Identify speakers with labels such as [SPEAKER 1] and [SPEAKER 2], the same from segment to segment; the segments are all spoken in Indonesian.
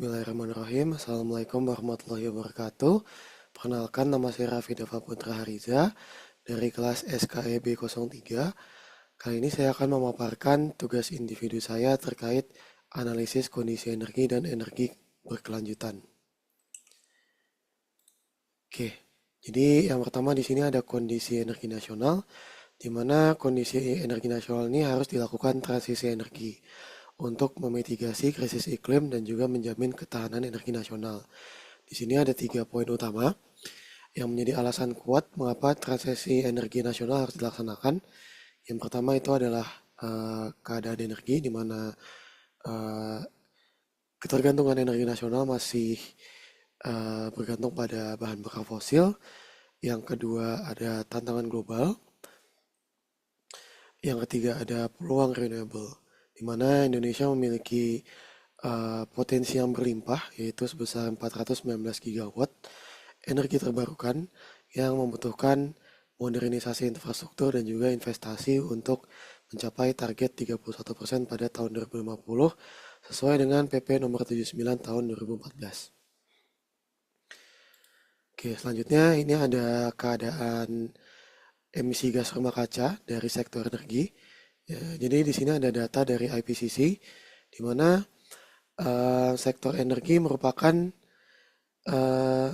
[SPEAKER 1] Bismillahirrahmanirrahim. Assalamualaikum warahmatullahi wabarakatuh. Perkenalkan, nama saya Raffi Dava Putra Hariza dari kelas SKEB 03. Kali ini saya akan memaparkan tugas individu saya terkait analisis kondisi energi dan energi berkelanjutan. Oke, jadi yang pertama di sini ada kondisi energi nasional, di mana kondisi energi nasional ini harus dilakukan transisi energi untuk memitigasi krisis iklim dan juga menjamin ketahanan energi nasional. Di sini ada 3 poin utama yang menjadi alasan kuat mengapa transisi energi nasional harus dilaksanakan. Yang pertama itu adalah keadaan energi, di mana uh, ketergantungan energi nasional masih bergantung pada bahan bakar fosil. Yang kedua ada tantangan global. Yang ketiga ada peluang renewable, di mana Indonesia memiliki potensi yang berlimpah, yaitu sebesar 419 gigawatt energi terbarukan yang membutuhkan modernisasi infrastruktur dan juga investasi untuk mencapai target 31% pada tahun 2050 sesuai dengan PP nomor 79 tahun 2014. Oke, selanjutnya ini ada keadaan emisi gas rumah kaca dari sektor energi. Ya, jadi di sini ada data dari IPCC, di mana sektor energi merupakan uh,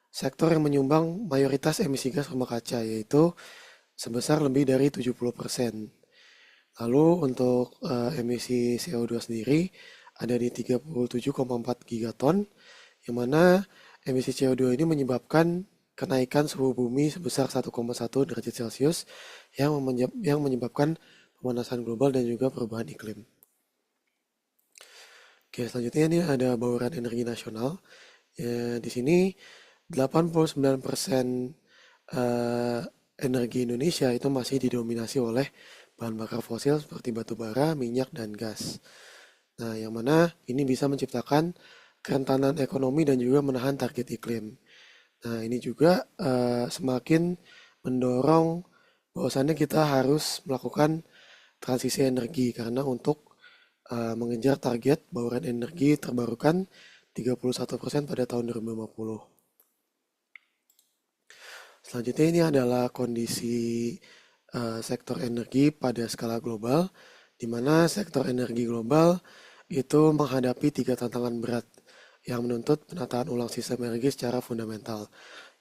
[SPEAKER 1] sektor yang menyumbang mayoritas emisi gas rumah kaca, yaitu sebesar lebih dari 70%. Lalu untuk emisi CO2 sendiri ada di 37,4 gigaton, yang mana emisi CO2 ini menyebabkan kenaikan suhu bumi sebesar 1,1 derajat Celcius yang menyebabkan pemanasan global dan juga perubahan iklim. Oke, selanjutnya ini ada bauran energi nasional. Ya, di sini 89% eh, energi Indonesia itu masih didominasi oleh bahan bakar fosil seperti batu bara, minyak, dan gas. Nah, yang mana ini bisa menciptakan kerentanan ekonomi dan juga menahan target iklim. Nah, ini juga semakin mendorong bahwasannya kita harus melakukan transisi energi karena untuk mengejar target bauran energi terbarukan 31% pada tahun 2050. Selanjutnya ini adalah kondisi sektor energi pada skala global, di mana sektor energi global itu menghadapi 3 tantangan berat yang menuntut penataan ulang sistem energi secara fundamental,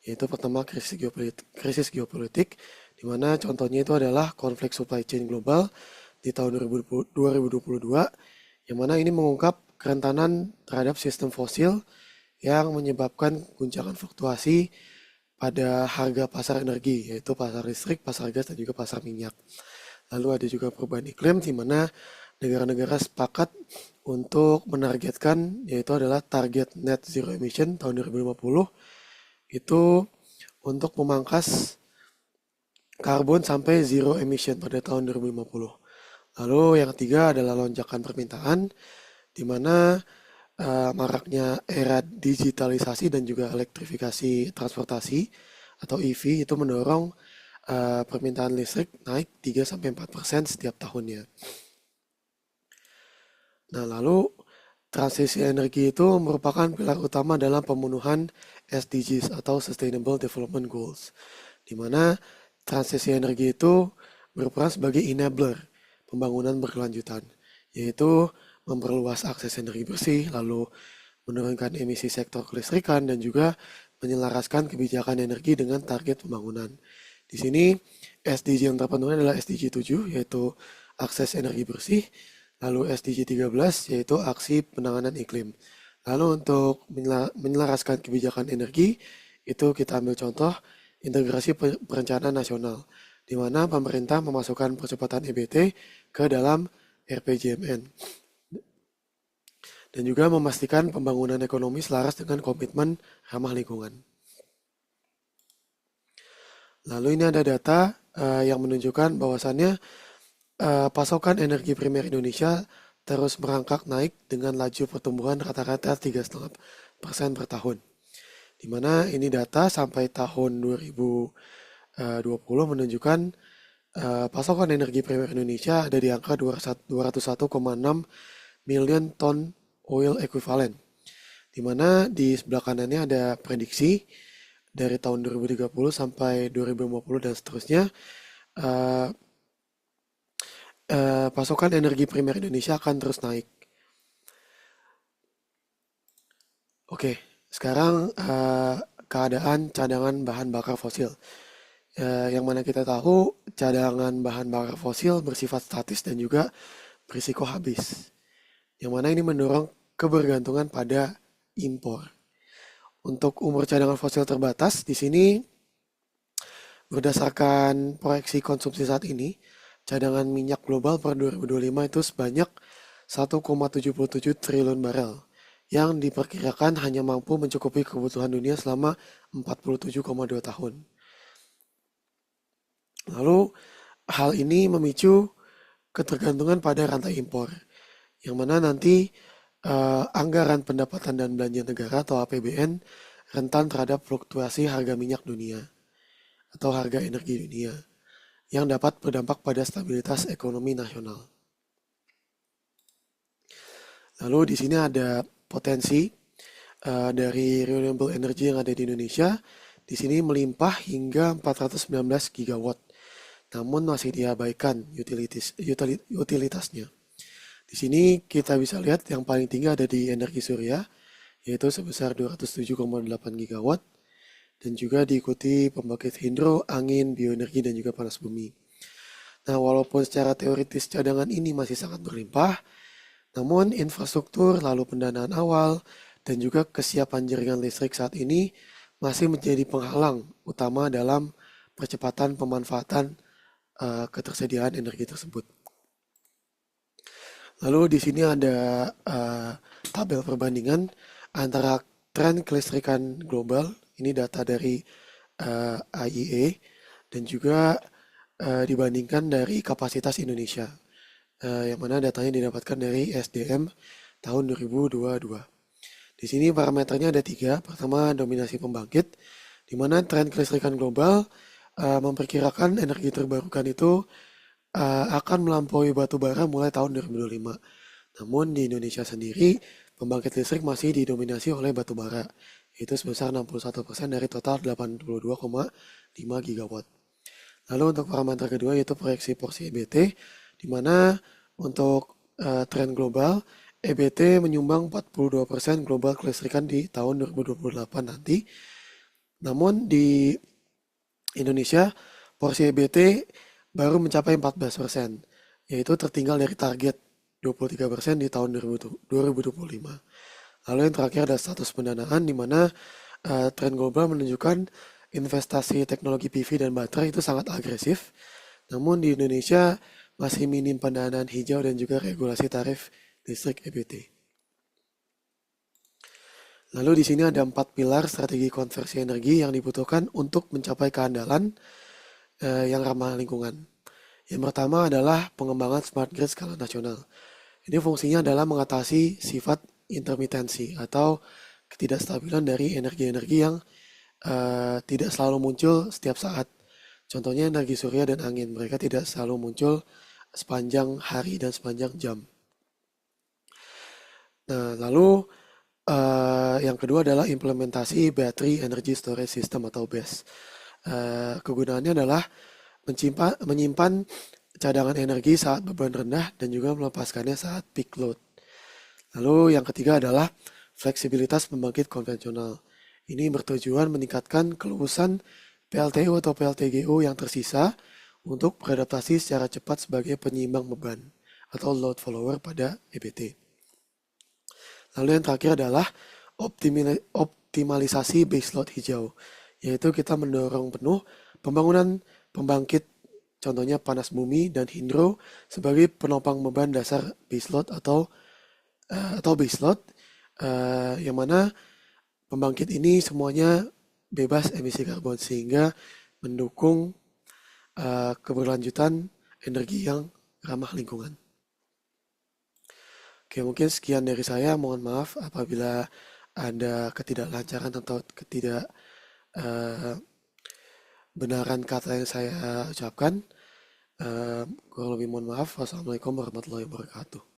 [SPEAKER 1] yaitu pertama krisis geopolitik, di mana contohnya itu adalah konflik supply chain global di tahun 2022, yang mana ini mengungkap kerentanan terhadap sistem fosil yang menyebabkan guncangan fluktuasi pada harga pasar energi, yaitu pasar listrik, pasar gas, dan juga pasar minyak. Lalu ada juga perubahan iklim, di mana negara-negara sepakat untuk menargetkan, yaitu adalah target net zero emission tahun 2050, itu untuk memangkas karbon sampai zero emission pada tahun 2050. Lalu yang ketiga adalah lonjakan permintaan, di mana maraknya era digitalisasi dan juga elektrifikasi transportasi atau EV itu mendorong permintaan listrik naik 3-4% setiap tahunnya. Nah, lalu transisi energi itu merupakan pilar utama dalam pemenuhan SDGs atau Sustainable Development Goals, di mana transisi energi itu berperan sebagai enabler pembangunan berkelanjutan, yaitu memperluas akses energi bersih, lalu menurunkan emisi sektor kelistrikan, dan juga menyelaraskan kebijakan energi dengan target pembangunan. Di sini SDG yang terpenuhi adalah SDG 7, yaitu akses energi bersih, lalu SDG 13, yaitu aksi penanganan iklim. Lalu untuk menyelaraskan kebijakan energi, itu kita ambil contoh integrasi perencanaan nasional, di mana pemerintah memasukkan percepatan EBT ke dalam RPJMN dan juga memastikan pembangunan ekonomi selaras dengan komitmen ramah lingkungan. Lalu ini ada data yang menunjukkan bahwasannya pasokan energi primer Indonesia terus merangkak naik dengan laju pertumbuhan rata-rata 3,5% per tahun. Di mana ini data sampai tahun 2020 menunjukkan pasokan energi primer Indonesia ada di angka 201,6 million ton oil equivalent. di mana di sebelah kanannya ada prediksi dari tahun 2030 sampai 2050 dan seterusnya. eh, Pasokan energi primer Indonesia akan terus naik. Oke, sekarang keadaan cadangan bahan bakar fosil. Yang mana kita tahu cadangan bahan bakar fosil bersifat statis dan juga berisiko habis. Yang mana ini mendorong kebergantungan pada impor. Untuk umur cadangan fosil terbatas, di sini berdasarkan proyeksi konsumsi saat ini, cadangan minyak global per 2025 itu sebanyak 1,77 triliun barel yang diperkirakan hanya mampu mencukupi kebutuhan dunia selama 47,2 tahun. Lalu hal ini memicu ketergantungan pada rantai impor, yang mana nanti anggaran pendapatan dan belanja negara atau APBN rentan terhadap fluktuasi harga minyak dunia atau harga energi dunia yang dapat berdampak pada stabilitas ekonomi nasional. Lalu di sini ada potensi dari renewable energy yang ada di Indonesia. Di sini melimpah hingga 419 gigawatt, namun masih diabaikan utilitasnya. Di sini kita bisa lihat yang paling tinggi ada di energi surya, yaitu sebesar 207,8 gigawatt, dan juga diikuti pembangkit hidro, angin, bioenergi, dan juga panas bumi. Nah, walaupun secara teoritis cadangan ini masih sangat berlimpah, namun infrastruktur, lalu pendanaan awal, dan juga kesiapan jaringan listrik saat ini masih menjadi penghalang utama dalam percepatan pemanfaatan ketersediaan energi tersebut. Lalu di sini ada tabel perbandingan antara tren kelistrikan global, ini data dari IEA, dan juga dibandingkan dari kapasitas Indonesia, yang mana datanya didapatkan dari SDM tahun 2022. Di sini parameternya ada 3. Pertama, dominasi pembangkit, di mana tren kelistrikan global memperkirakan energi terbarukan itu akan melampaui batu bara mulai tahun 2025. Namun di Indonesia sendiri, pembangkit listrik masih didominasi oleh batu bara, yaitu sebesar 61% dari total 82,5 gigawatt. Lalu untuk parameter kedua yaitu proyeksi porsi EBT, di mana untuk tren global, EBT menyumbang 42% global kelistrikan di tahun 2028 nanti. Namun di Indonesia, porsi EBT baru mencapai 14%, yaitu tertinggal dari target 23% di tahun 2025. Lalu yang terakhir ada status pendanaan, di mana tren global menunjukkan investasi teknologi PV dan baterai itu sangat agresif. Namun di Indonesia masih minim pendanaan hijau dan juga regulasi tarif listrik EBT. Lalu di sini ada 4 pilar strategi konversi energi yang dibutuhkan untuk mencapai keandalan yang ramah lingkungan. Yang pertama adalah pengembangan smart grid skala nasional. Ini fungsinya adalah mengatasi sifat intermitensi atau ketidakstabilan dari energi-energi yang tidak selalu muncul setiap saat. Contohnya energi surya dan angin, mereka tidak selalu muncul sepanjang hari dan sepanjang jam. Nah, lalu yang kedua adalah implementasi Battery Energy Storage System atau BESS. Kegunaannya adalah menyimpan cadangan energi saat beban rendah dan juga melepaskannya saat peak load. Lalu yang ketiga adalah fleksibilitas pembangkit konvensional. Ini bertujuan meningkatkan keluasan PLTU atau PLTGU yang tersisa untuk beradaptasi secara cepat sebagai penyeimbang beban atau load follower pada EBT. Lalu yang terakhir adalah optimalisasi baseload hijau, yaitu kita mendorong penuh pembangunan pembangkit, contohnya panas bumi dan hidro sebagai penopang beban dasar baseload atau baseload, yang mana pembangkit ini semuanya bebas emisi karbon sehingga mendukung keberlanjutan energi yang ramah lingkungan. Oke, mungkin sekian dari saya. Mohon maaf apabila ada ketidaklancaran atau ketidakbenaran kata yang saya ucapkan. Kurang lebih mohon maaf. Wassalamualaikum warahmatullahi wabarakatuh.